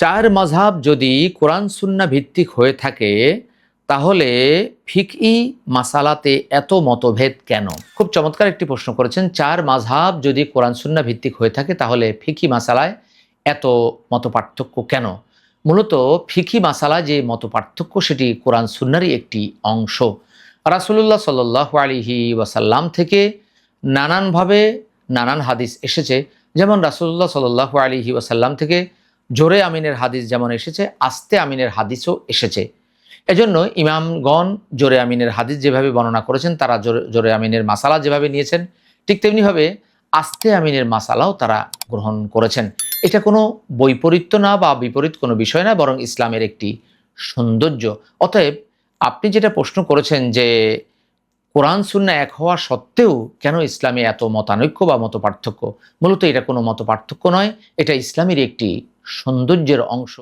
চার মাযহাব যদি কোরআন সুন্নাহ ভিত্তিক হয়ে থাকে তাহলে ফিকহি মাসালাতে এত মতভেদ কেন? খুব চমৎকার একটি প্রশ্ন করেছেন। চার মাযহাব যদি কোরআন সুন্নাহ ভিত্তিক হয়ে থাকে তাহলে ফিকহি মাসালায় এত মতপার্থক্য কেন? মূলত ফিকহি মাসালায় যে মতপার্থক্য সেটি কোরআন সুন্নাহরই একটি অংশ। রাসূলুল্লাহ সাল্লাল্লাহু আলাইহি ওয়াসাল্লাম থেকে নানানভাবে নানান হাদিস এসেছে। যেমন রাসূলুল্লাহ সাল্লাল্লাহু আলাইহি ওয়াসাল্লাম থেকে জোরে আমিনের হাদিস যেমন এসেছে, আস্তে আমিনের হাদিসও এসেছে। এজন্য ইমামগণ জোরে আমিনের হাদিস যেভাবে বর্ণনা করেছেন, তারা জোরে আমিনের মাসালা যেভাবে নিয়েছেন, ঠিক তেমনিভাবে আস্তে আমিনের মাসালাও তারা গ্রহণ করেছেন। এটা কোনো বৈপরীত্য না বা বিপরীত কোনো বিষয় না, বরং ইসলামের একটি সৌন্দর্য। অতএব আপনি যেটা প্রশ্ন করেছেন যে কোরআন সুন্নাহ এক হওয়া সত্ত্বেও কেন ইসলামে এত মতানৈক্য বা মতপার্থক্য, মূলত এটা কোনো মতপার্থক্য নয়, এটা ইসলামের একটি সৌন্দর্যের অংশ।